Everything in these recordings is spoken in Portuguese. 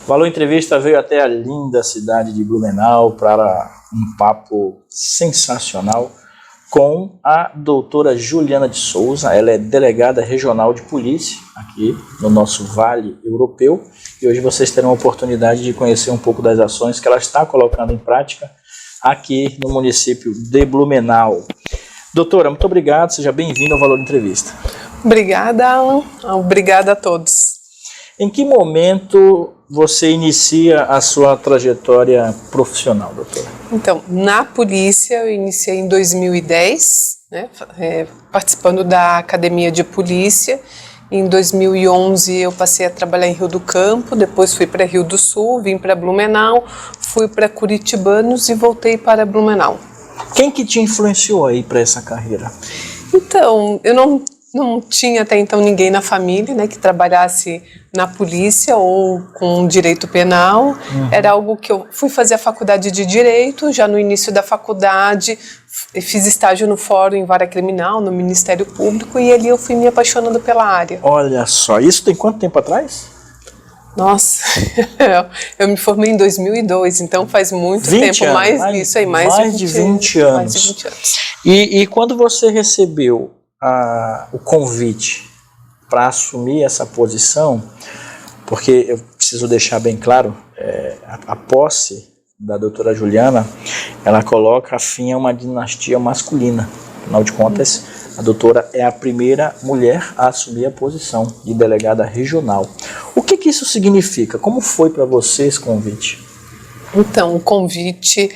Valor Entrevista veio até a linda cidade de Blumenau para um papo sensacional com a doutora Juliana de Souza. Ela é delegada regional de polícia aqui no nosso Vale Europeu e hoje vocês terão a oportunidade de conhecer um pouco das ações que ela está colocando em prática aqui no município de Blumenau. Doutora, muito obrigado, seja bem-vinda ao Valor Entrevista. Obrigada, Alan. Obrigada a todos. Em que momento você inicia a sua trajetória profissional, doutora? Então, na polícia eu iniciei em 2010, né, participando da Academia de Polícia. Em 2011 eu passei a trabalhar em Rio do Campo, depois fui para Rio do Sul, vim para Blumenau, fui para Curitibanos e voltei para Blumenau. Quem que te influenciou aí para essa carreira? Então, eu não tinha até então ninguém na família, né, que trabalhasse na polícia ou com direito penal. Era algo que eu fui fazer a faculdade de Direito, já no início da faculdade fiz estágio no Fórum em Vara Criminal, no Ministério Público, e ali eu fui me apaixonando pela área. Olha só, isso tem quanto tempo atrás? Nossa, eu me formei em 2002, então faz muito tempo, mais de 20 anos. Mais de 20 anos. E quando você recebeu o convite para assumir essa posição, porque eu preciso deixar bem claro, a posse da doutora Juliana, ela coloca fim a uma dinastia masculina. Afinal de contas, a doutora é a primeira mulher a assumir a posição de delegada regional. O que isso significa? Como foi para você esse convite? Então, o convite,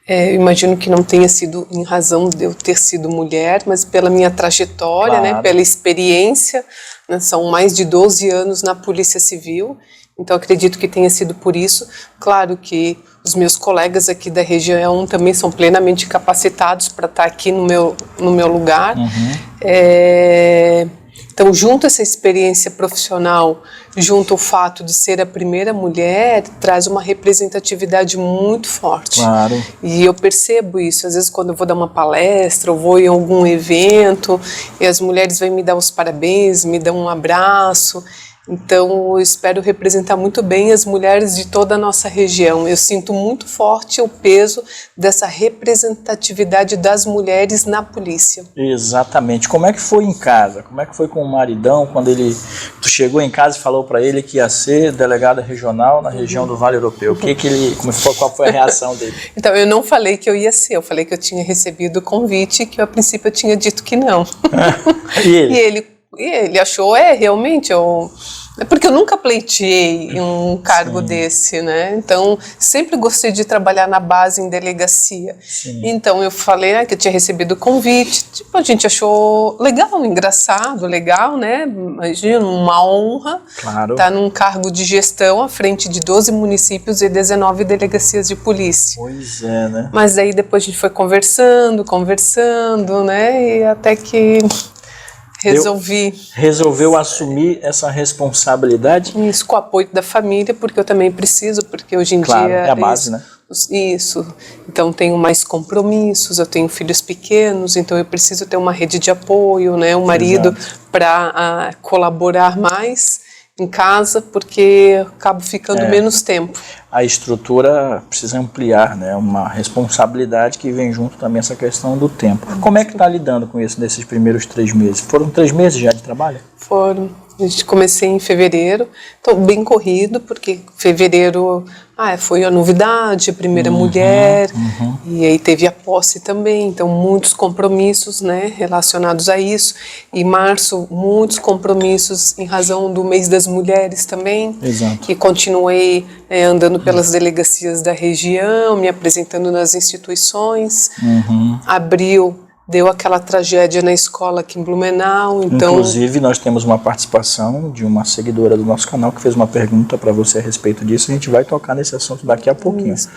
imagino que não tenha sido em razão de eu ter sido mulher, mas pela minha trajetória, claro, né, pela experiência, né, são mais de 12 anos na Polícia Civil, então acredito que tenha sido por isso. Claro que os meus colegas aqui da região também são plenamente capacitados para estar aqui no meu lugar. Então, junto essa experiência profissional, junto ao fato de ser a primeira mulher, traz uma representatividade muito forte. Claro. E eu percebo isso, às vezes quando eu vou dar uma palestra, ou vou em algum evento, e as mulheres vêm me dar os parabéns, me dão um abraço. Então, eu espero representar muito bem as mulheres de toda a nossa região. Eu sinto muito forte o peso dessa representatividade das mulheres na polícia. Exatamente. Como é que foi em casa? Como é que foi com o maridão quando tu chegou em casa e falou para ele que ia ser delegada regional na região do Vale Europeu? Qual foi a reação dele? Então, eu não falei que eu ia ser, eu falei que eu tinha recebido o convite, que a princípio eu tinha dito que não. E ele achou, realmente, porque eu nunca pleiteei um cargo desse, né? Então, sempre gostei de trabalhar na base em delegacia. Sim. Então, eu falei que eu tinha recebido o convite. Tipo, a gente achou legal, engraçado, legal, né? Imagina, uma honra. Claro. Estar num cargo de gestão à frente de 12 municípios e 19 delegacias de polícia. Pois é, né? Mas aí depois a gente foi conversando, né? E até que resolveu assumir essa responsabilidade? Isso, com o apoio da família, porque eu também preciso, porque hoje em dia... é a base, né? Isso. Então, tenho mais compromissos, eu tenho filhos pequenos, então eu preciso ter uma rede de apoio, né? Um marido para colaborar mais em casa, porque eu acabo ficando menos tempo. A estrutura precisa ampliar, né? Uma responsabilidade que vem junto também essa questão do tempo. Como é que está lidando com isso nesses primeiros 3 meses? Foram 3 meses já de trabalho? Foram. A gente comecei em fevereiro, então bem corrido, porque fevereiro foi a novidade, a primeira mulher, e aí teve a posse também, então muitos compromissos, né, relacionados a isso. Em março, muitos compromissos em razão do mês das mulheres também. Exato. E continuei andando pelas delegacias da região, me apresentando nas instituições. Abril deu aquela tragédia na escola aqui em Blumenau, então... Inclusive, nós temos uma participação de uma seguidora do nosso canal que fez uma pergunta para você a respeito disso, a gente vai tocar nesse assunto daqui a pouquinho. Isso.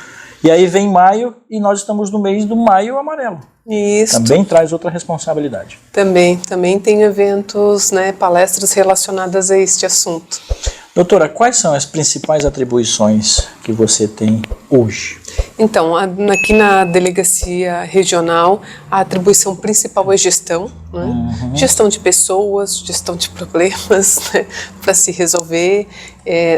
E aí vem maio, e nós estamos no mês do Maio Amarelo. Isso. Também traz outra responsabilidade. Também tem eventos, né, palestras relacionadas a este assunto. Doutora, quais são as principais atribuições que você tem hoje? Então, aqui na delegacia regional, a atribuição principal é gestão, né? Gestão de pessoas, gestão de problemas, né? Para se resolver.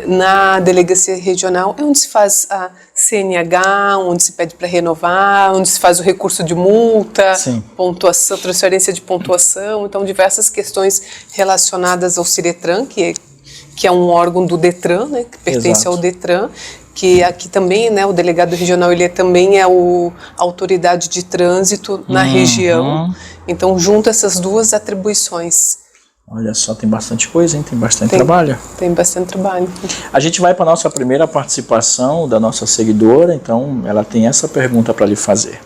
Na delegacia regional é onde se faz a CNH, onde se pede para renovar, onde se faz o recurso de multa, Sim. Pontuação, transferência de pontuação, então diversas questões relacionadas ao Ciretran, que é um órgão do Detran, né? Que pertence Exato. ao Detran, que aqui também, né, o delegado regional, ele também é a autoridade de trânsito na região. Então, junta essas duas atribuições. Olha só, tem bastante coisa, hein? Tem bastante trabalho. Tem bastante trabalho. A gente vai para a nossa primeira participação da nossa seguidora, então ela tem essa pergunta para lhe fazer.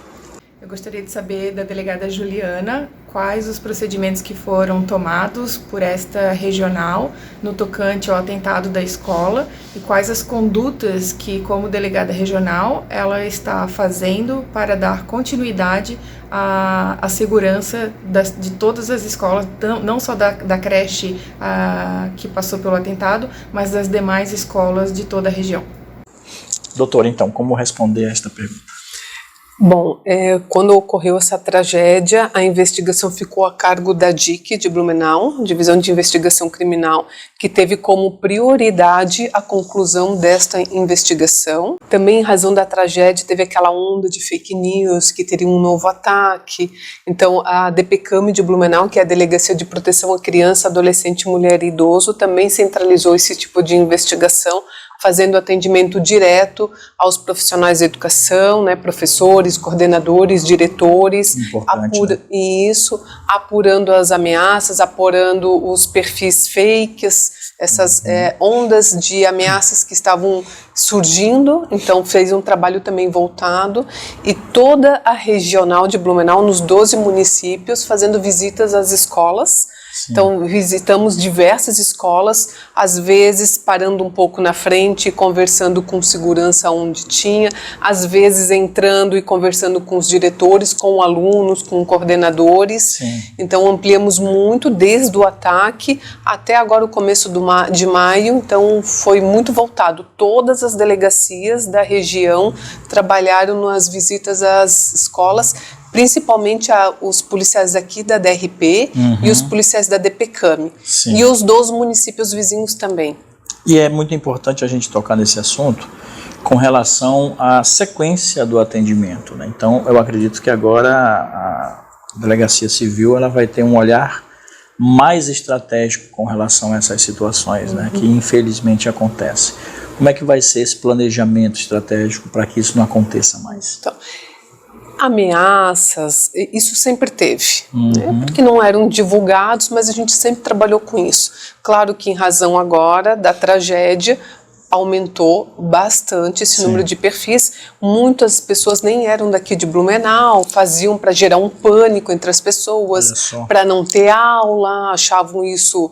Eu gostaria de saber da delegada Juliana quais os procedimentos que foram tomados por esta regional no tocante ao atentado da escola e quais as condutas que, como delegada regional, ela está fazendo para dar continuidade à segurança de todas as escolas, não só da creche que passou pelo atentado, mas das demais escolas de toda a região. Doutora, então, como responder a esta pergunta? Bom, quando ocorreu essa tragédia, a investigação ficou a cargo da DIC de Blumenau, Divisão de Investigação Criminal, que teve como prioridade a conclusão desta investigação. Também, em razão da tragédia, teve aquela onda de fake news, que teria um novo ataque. Então, a DPCAM de Blumenau, que é a Delegacia de Proteção à Criança, Adolescente, Mulher e Idoso, também centralizou esse tipo de investigação, fazendo atendimento direto aos profissionais de educação, né, professores, coordenadores, diretores, apurando as ameaças, apurando os perfis fakes, essas ondas de ameaças que estavam surgindo. Então fez um trabalho também voltado, e toda a regional de Blumenau, nos 12 municípios, fazendo visitas às escolas. Sim. Então visitamos diversas escolas, às vezes parando um pouco na frente e conversando com segurança onde tinha, às vezes entrando e conversando com os diretores, com alunos, com coordenadores. Sim. Então ampliamos muito desde o ataque até agora o começo de maio, então foi muito voltado. Todas as delegacias da região trabalharam nas visitas às escolas, principalmente os policiais aqui da DRP e os policiais da DPCAM. Sim. E os 12 municípios vizinhos também. E é muito importante a gente tocar nesse assunto com relação à sequência do atendimento, né? Então, eu acredito que agora a Delegacia Civil ela vai ter um olhar mais estratégico com relação a essas situações, né, que infelizmente acontecem. Como é que vai ser esse planejamento estratégico para que isso não aconteça mais? Então, ameaças, isso sempre teve, né? Porque não eram divulgados, mas a gente sempre trabalhou com isso. Claro que em razão agora da tragédia, aumentou bastante esse número de perfis. Muitas pessoas nem eram daqui de Blumenau, faziam para gerar um pânico entre as pessoas, para não ter aula, achavam isso,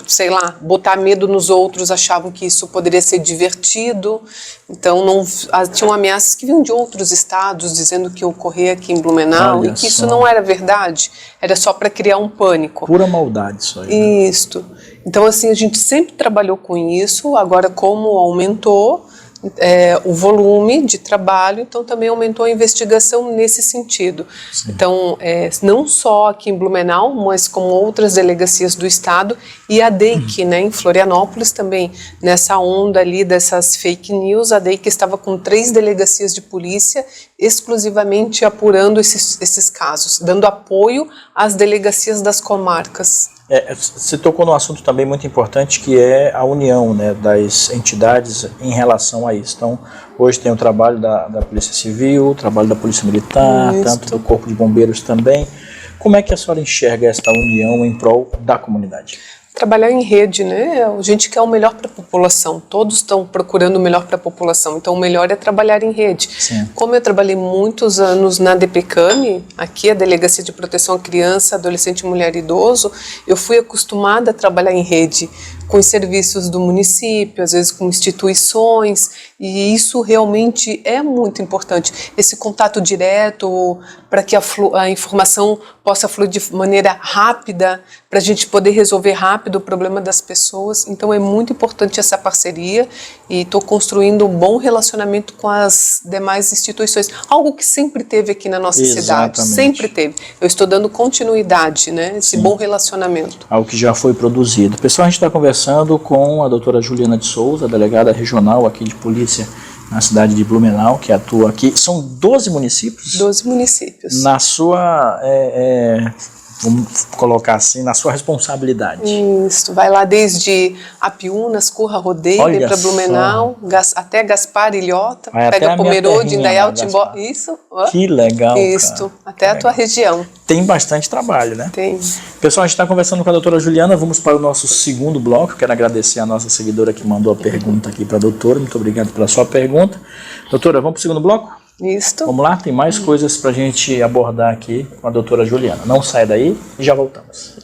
sei lá, botar medo nos outros, achavam que isso poderia ser divertido. Então tinham ameaças que vinham de outros estados, dizendo que ia ocorrer aqui em Blumenau, e que isso não era verdade, era só para criar um pânico. Pura maldade isso aí. Né? Isso. Então, assim, a gente sempre trabalhou com isso. Agora, como aumentou o volume de trabalho, então também aumentou a investigação nesse sentido. Sim. Então, não só aqui em Blumenau, mas como outras delegacias do estado, e a DEIC, né, em Florianópolis também, nessa onda ali dessas fake news, a DEIC estava com 3 delegacias de polícia exclusivamente apurando esses casos, dando apoio às delegacias das comarcas. Você tocou num assunto também muito importante, que é a união, né, das entidades em relação a isso. Então, hoje tem o trabalho da Polícia Civil, o trabalho da Polícia Militar, tanto do Corpo de Bombeiros também. Como é que a senhora enxerga esta união em prol da comunidade? Trabalhar em rede, né? A gente quer o melhor para a população, todos estão procurando o melhor para a população, então o melhor é trabalhar em rede. Sim. Como eu trabalhei muitos anos na DPCAM, aqui a Delegacia de Proteção à Criança, Adolescente, Mulher e Idoso, eu fui acostumada a trabalhar em rede, com os serviços do município, às vezes com instituições, e isso realmente é muito importante. Esse contato direto para que a informação possa fluir de maneira rápida, para a gente poder resolver rápido o problema das pessoas. Então é muito importante essa parceria e estou construindo um bom relacionamento com as demais instituições. Algo que sempre teve aqui na nossa cidade, sempre teve. Eu estou dando continuidade, né, esse bom relacionamento. Algo que já foi produzido. Pessoal, a gente está conversando com a doutora Juliana de Souza, delegada regional aqui de polícia na cidade de Blumenau, que atua aqui. São 12 municípios? 12 municípios. Na sua, vamos colocar assim, na sua responsabilidade. Isso, vai lá desde Apiúnas, Curra, Rodeio, vem para Blumenau, até Gaspar, Ilhota, pega Pomerode, Indaial, Timbó, isso. Que legal, isso, até a tua região. Tem bastante trabalho, né? Tem. Pessoal, a gente está conversando com a doutora Juliana, vamos para o nosso segundo bloco. Quero agradecer a nossa seguidora que mandou a pergunta aqui para a doutora. Muito obrigado pela sua pergunta. Doutora, vamos para o segundo bloco? Isso. Vamos lá, tem mais coisas para a gente abordar aqui com a doutora Juliana. Não sai daí e já voltamos.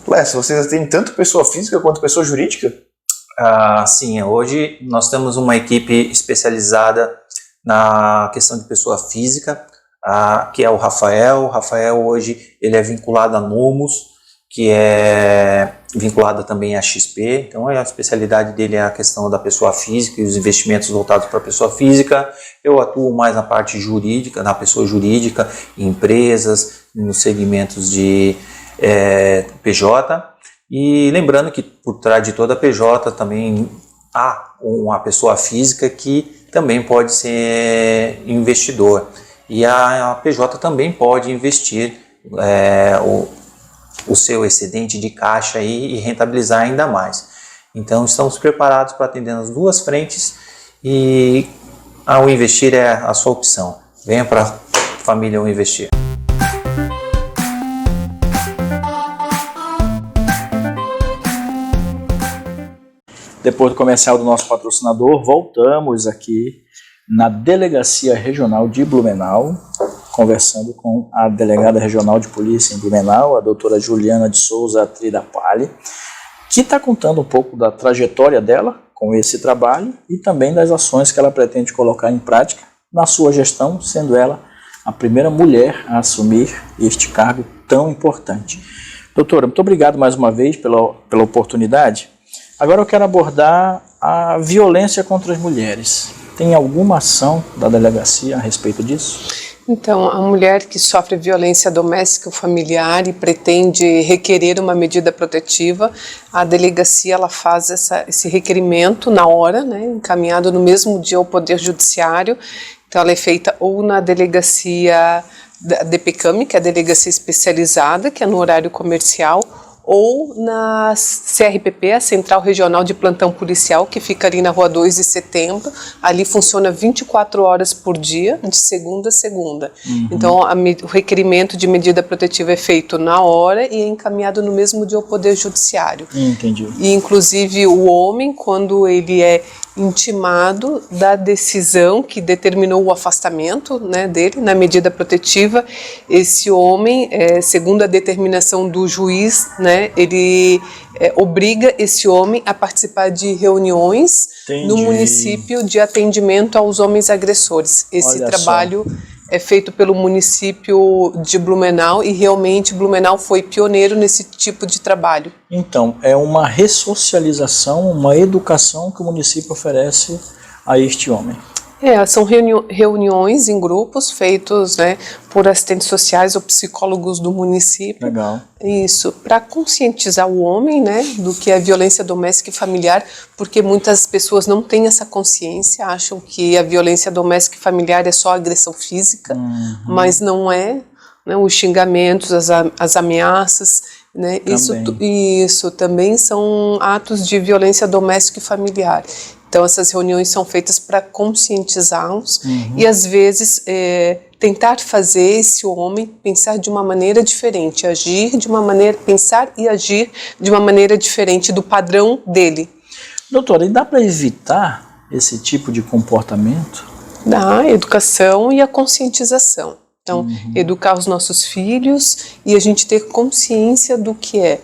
Lécio, vocês têm tanto pessoa física quanto pessoa jurídica? Sim, hoje nós temos uma equipe especializada na questão de pessoa física, que é o Rafael. O Rafael hoje ele é vinculado a Nomos, que é vinculada também à XP, então a especialidade dele é a questão da pessoa física e os investimentos voltados para a pessoa física. Eu atuo mais na parte jurídica, na pessoa jurídica, em empresas, nos segmentos de PJ, e lembrando que por trás de toda a PJ também há uma pessoa física que também pode ser investidor, e a PJ também pode investir o seu excedente de caixa aí e rentabilizar ainda mais. Então estamos preparados para atender nas duas frentes, e ao investir é a sua opção. Venha para a família ao investir. Depois do comercial do nosso patrocinador, voltamos aqui na Delegacia Regional de Blumenau, conversando com a delegada regional de polícia em Blumenau, a doutora Juliana de Souza Tridapalli, que está contando um pouco da trajetória dela com esse trabalho e também das ações que ela pretende colocar em prática na sua gestão, sendo ela a primeira mulher a assumir este cargo tão importante. Doutora, muito obrigado mais uma vez pela oportunidade. Agora eu quero abordar a violência contra as mulheres. Tem alguma ação da delegacia a respeito disso? Então, a mulher que sofre violência doméstica ou familiar e pretende requerer uma medida protetiva, a delegacia ela faz esse requerimento na hora, né, encaminhado no mesmo dia ao Poder Judiciário. Então, ela é feita ou na delegacia da DPCAM, que é a delegacia especializada, que é no horário comercial, ou na CRPP, a Central Regional de Plantão Policial, que fica ali na Rua 2 de Setembro. Ali funciona 24 horas por dia, de segunda a segunda. Então, o requerimento de medida protetiva é feito na hora e é encaminhado no mesmo dia ao Poder Judiciário. Entendi. E, inclusive, o homem, quando ele é intimado da decisão que determinou o afastamento, né, dele na medida protetiva, esse homem, segundo a determinação do juiz, né, ele obriga esse homem a participar de reuniões no município de atendimento aos homens agressores. Esse trabalho é feito pelo município de Blumenau e realmente Blumenau foi pioneiro nesse tipo de trabalho. Então, é uma ressocialização, uma educação que o município oferece a este homem. São reuniões em grupos feitos, né, por assistentes sociais ou psicólogos do município. Legal. Isso, para conscientizar o homem, né, do que é violência doméstica e familiar, porque muitas pessoas não têm essa consciência, acham que a violência doméstica e familiar é só agressão física, mas não é, né, os xingamentos, as ameaças, né, isso também são atos de violência doméstica e familiar. Então, essas reuniões são feitas para conscientizá-los e, às vezes, tentar fazer esse homem pensar de uma maneira diferente, pensar e agir de uma maneira diferente do padrão dele. Doutora, e dá para evitar esse tipo de comportamento? Da educação e a conscientização. Então, educar os nossos filhos e a gente ter consciência do que é.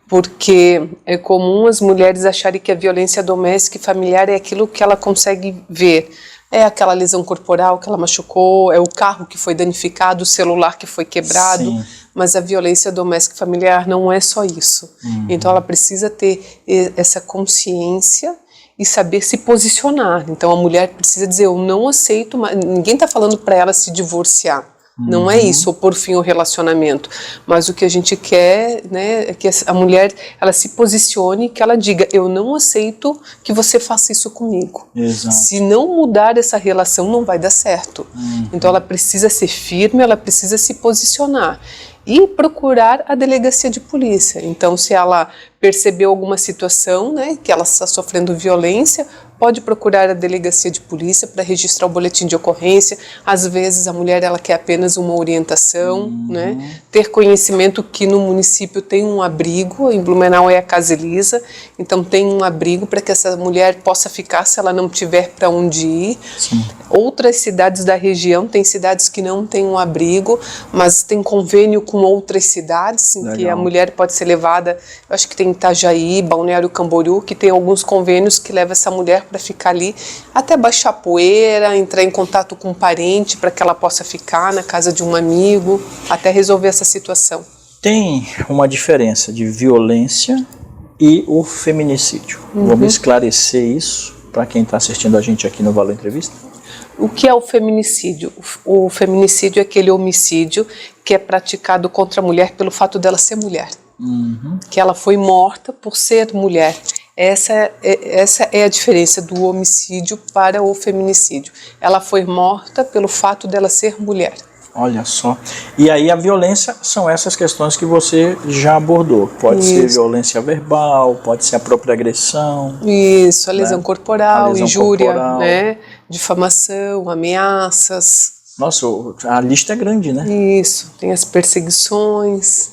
Porque é comum as mulheres acharem que a violência doméstica e familiar é aquilo que ela consegue ver. É aquela lesão corporal que ela machucou, é o carro que foi danificado, o celular que foi quebrado. Sim. Mas a violência doméstica e familiar não é só isso. Então ela precisa ter essa consciência e saber se posicionar. Então a mulher precisa dizer, eu não aceito, ninguém está falando para ela se divorciar. Não é isso, ou por fim o relacionamento, mas o que a gente quer, né, é que a mulher, ela se posicione, que ela diga, eu não aceito que você faça isso comigo. Exato. Se não mudar essa relação, não vai dar certo. Então ela precisa ser firme, ela precisa se posicionar e procurar a delegacia de polícia. Então, se ela percebeu alguma situação, né, que ela está sofrendo violência, pode procurar a delegacia de polícia para registrar o boletim de ocorrência. Às vezes a mulher ela quer apenas uma orientação, né, ter conhecimento que no município tem um abrigo, em Blumenau é a Casa Elisa, então tem um abrigo para que essa mulher possa ficar se ela não tiver para onde ir. Sim. Outras cidades da região, tem cidades que não têm um abrigo, mas tem convênio com outras cidades, em que a mulher pode ser levada, eu acho que tem Itajaí, Balneário Camboriú, que tem alguns convênios que levam essa mulher para ficar ali, até baixar poeira, entrar em contato com um parente para que ela possa ficar na casa de um amigo, até resolver essa situação. Tem uma diferença de violência e o feminicídio. Vamos esclarecer isso para quem está assistindo a gente aqui no Valor Entrevista? O que é o feminicídio? O feminicídio é aquele homicídio que é praticado contra a mulher pelo fato dela ser mulher. Que ela foi morta por ser mulher. Essa é a diferença do homicídio para o feminicídio. Ela foi morta pelo fato dela ser mulher. Olha só. E aí a violência são essas questões que você já abordou. Pode ser violência verbal, pode ser a própria agressão. Isso, a lesão corporal, a lesão injúria, corporal. Né? Difamação, ameaças. Nossa, a lista é grande, né? Isso, tem as perseguições.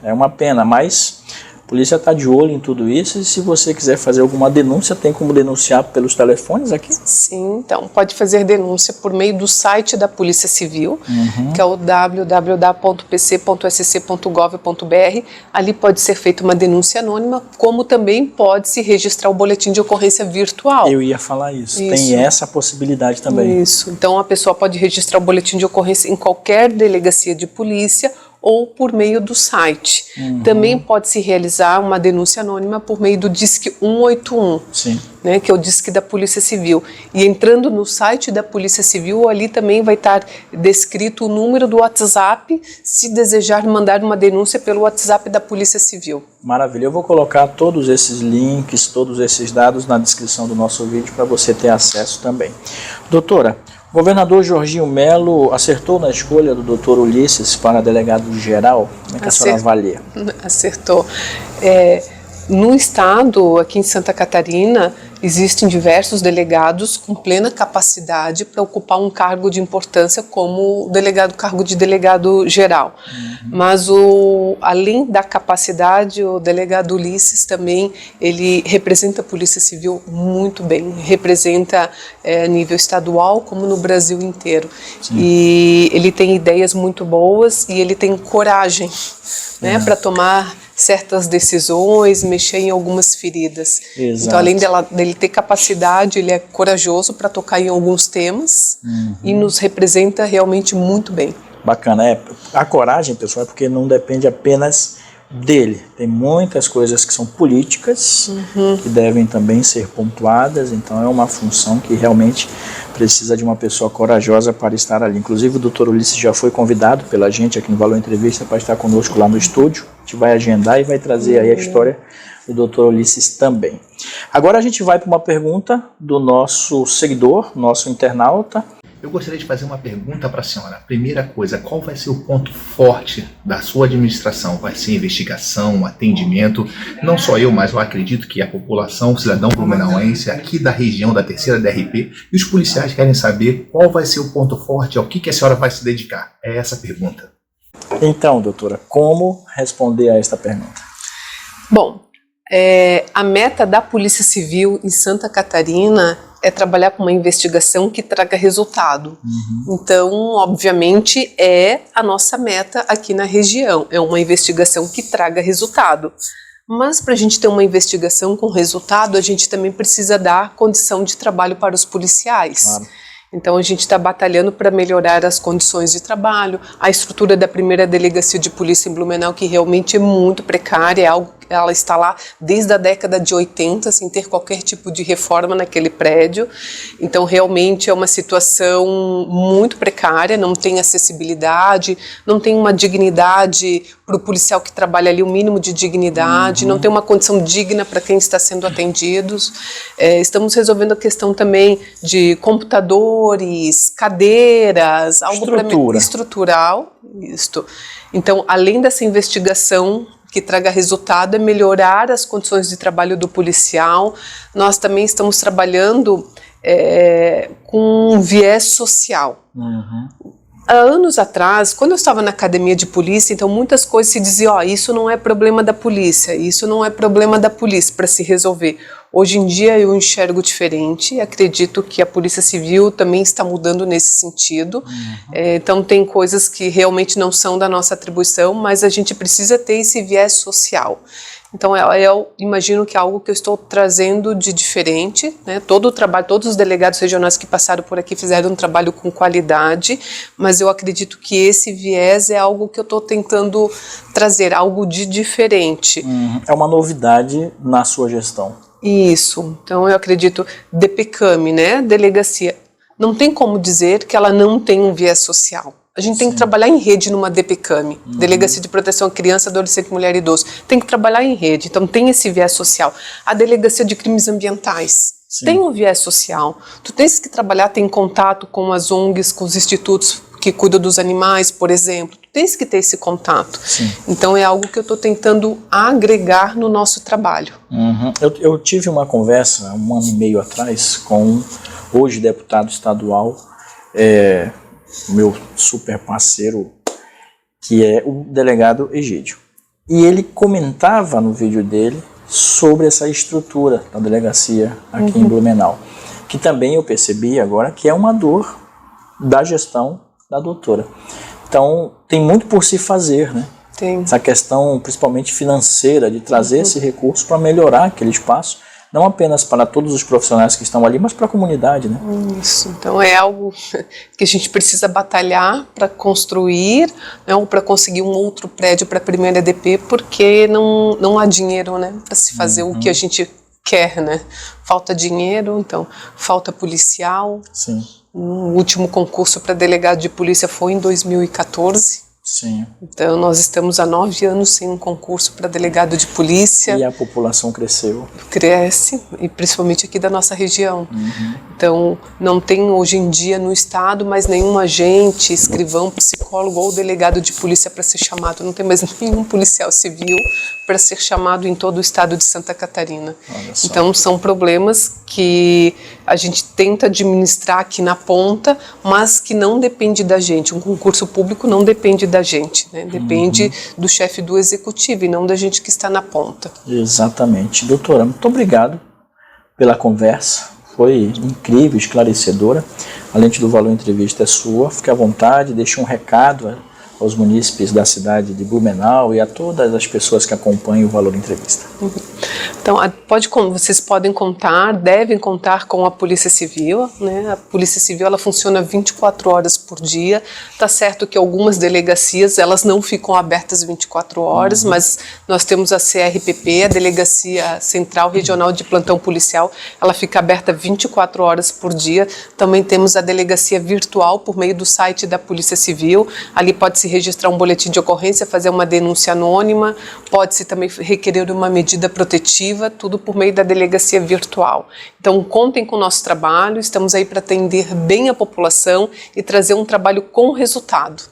É uma pena, mas a polícia está de olho em tudo isso e se você quiser fazer alguma denúncia, tem como denunciar pelos telefones aqui? Sim, então pode fazer denúncia por meio do site da Polícia Civil, que é o www.pc.sc.gov.br. Ali pode ser feita uma denúncia anônima, como também pode se registrar o boletim de ocorrência virtual. Eu ia falar isso. Tem essa possibilidade também. Isso, então a pessoa pode registrar o boletim de ocorrência em qualquer delegacia de polícia ou por meio do site. Também pode-se realizar uma denúncia anônima por meio do Disque 181, né, que é o Disque da Polícia Civil. E entrando no site da Polícia Civil, ali também vai estar descrito o número do WhatsApp, se desejar mandar uma denúncia pelo WhatsApp da Polícia Civil. Maravilha, eu vou colocar todos esses links, todos esses dados na descrição do nosso vídeo para você ter acesso também. Doutora, o governador Jorginho Melo acertou na escolha do doutor Ulisses para delegado-geral? Como é que a senhora avalia? Acertou. No estado, aqui em Santa Catarina, existem diversos delegados com plena capacidade para ocupar um cargo de importância como cargo de delegado geral. Mas além da capacidade, o delegado Ulisses também, ele representa a Polícia Civil muito bem, representa a nível estadual como no Brasil inteiro. E ele tem ideias muito boas e ele tem coragem, né, para tomar certas decisões, mexer em algumas feridas. Exato. Então, além dele ter capacidade, ele é corajoso para tocar em alguns temas e nos representa realmente muito bem. Bacana. A coragem, pessoal, é porque não depende apenas dele. Tem muitas coisas que são políticas, que devem também ser pontuadas, então é uma função que realmente precisa de uma pessoa corajosa para estar ali. Inclusive o doutor Ulisses já foi convidado pela gente aqui no Valor Entrevista para estar conosco lá no estúdio. A gente vai agendar e vai trazer aí a história do doutor Ulisses também. Agora a gente vai para uma pergunta do nosso seguidor, nosso internauta. Eu gostaria de fazer uma pergunta para a senhora. Primeira coisa, qual vai ser o ponto forte da sua administração? Vai ser investigação, atendimento? Não só eu, mas eu acredito que a população, o cidadão blumenauense, aqui da região da terceira DRP, e os policiais querem saber qual vai ser o ponto forte, ao que a senhora vai se dedicar. É essa a pergunta. Então, doutora, como responder a esta pergunta? Bom, a meta da Polícia Civil em Santa Catarina é trabalhar com uma investigação que traga resultado. Então, obviamente, é a nossa meta aqui na região, é uma investigação que traga resultado. Mas para a gente ter uma investigação com resultado, a gente também precisa dar condição de trabalho para os policiais. Claro. Então a gente está batalhando para melhorar as condições de trabalho, a estrutura da primeira delegacia de polícia em Blumenau, que realmente é muito precária, é algo, ela está lá desde a década de 80, sem ter qualquer tipo de reforma naquele prédio. Então realmente é uma situação muito precária, não tem acessibilidade, não tem uma dignidade para o policial que trabalha ali, o mínimo de dignidade, não tem uma condição digna para quem está sendo atendidos. Estamos resolvendo a questão também de computadores, cadeiras, algo estrutural. Isto. Então, além dessa investigação que traga resultado, é melhorar as condições de trabalho do policial. Nós também estamos trabalhando com um viés social. Há anos atrás, quando eu estava na academia de polícia, então muitas coisas se diziam, isso não é problema da polícia, isso não é problema da polícia para se resolver. Hoje em dia eu enxergo diferente, acredito que a Polícia Civil também está mudando nesse sentido. Então tem coisas que realmente não são da nossa atribuição, mas a gente precisa ter esse viés social. Então eu imagino que é algo que eu estou trazendo de diferente, né? Todo o trabalho, todos os delegados regionais que passaram por aqui fizeram um trabalho com qualidade, mas eu acredito que esse viés é algo que eu estou tentando trazer, algo de diferente. É uma novidade na sua gestão. Isso, então eu acredito, DPCAM, né, delegacia, não tem como dizer que ela não tem um viés social. A gente tem que trabalhar em rede numa DPCAM, Delegacia de Proteção à Criança, Adolescente, Mulher e Idoso. Tem que trabalhar em rede, então tem esse viés social. A Delegacia de Crimes Ambientais tem um viés social. Tu tens que trabalhar, tem contato com as ONGs, com os institutos que cuidam dos animais, por exemplo. Tu tens que ter esse contato. Então é algo que eu estou tentando agregar no nosso trabalho. Eu tive uma conversa 1 ano e meio atrás com hoje deputado estadual, meu super parceiro, que é o delegado Egídio. E ele comentava no vídeo dele sobre essa estrutura da delegacia aqui em Blumenau, que também eu percebi agora que é uma dor da gestão da doutora. Então tem muito por se fazer, né? Tem. Essa questão principalmente financeira, de trazer esse recurso para melhorar aquele espaço, não apenas para todos os profissionais que estão ali, mas para a comunidade, né? Isso, então é algo que a gente precisa batalhar para construir, né, ou para conseguir um outro prédio para a primeira EDP, porque não há dinheiro, né, para se fazer o que a gente quer, né? Falta dinheiro, então falta policial. Sim. O último concurso para delegado de polícia foi em 2014. Sim. Então nós estamos há 9 anos sem um concurso para delegado de polícia. E a população cresceu. Cresce, e principalmente aqui da nossa região. Então não tem hoje em dia no estado mais nenhum agente, escrivão, psicólogo ou delegado de polícia para ser chamado. Não tem mais nenhum policial civil para ser chamado em todo o estado de Santa Catarina. Então são problemas que a gente tenta administrar aqui na ponta, mas que não depende da gente. Um concurso público não depende da gente, né? Depende do chefe do executivo e não da gente que está na ponta. Exatamente. Doutora, muito obrigado pela conversa. Foi incrível, esclarecedora. A Lente do Valor Entrevista é sua. Fique à vontade, deixe um recado aos munícipes da cidade de Blumenau e a todas as pessoas que acompanham o Valor Entrevista. Então, vocês podem contar, devem contar com a Polícia Civil, né? A Polícia Civil, ela funciona 24 horas por dia. Tá certo que algumas delegacias, elas não ficam abertas 24 horas, mas nós temos a CRPP, a Delegacia Central Regional de Plantão Policial, ela fica aberta 24 horas por dia. Também temos a delegacia virtual por meio do site da Polícia Civil. Ali pode-se registrar um boletim de ocorrência, fazer uma denúncia anônima, pode-se também requerer uma medida protetiva, tudo por meio da delegacia virtual. Então contem com o nosso trabalho, estamos aí para atender bem a população e trazer um trabalho com resultado.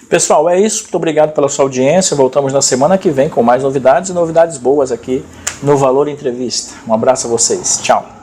Pessoal, é isso. Muito obrigado pela sua audiência. Voltamos na semana que vem com mais novidades e novidades boas aqui no Valor Entrevista. Um abraço a vocês. Tchau.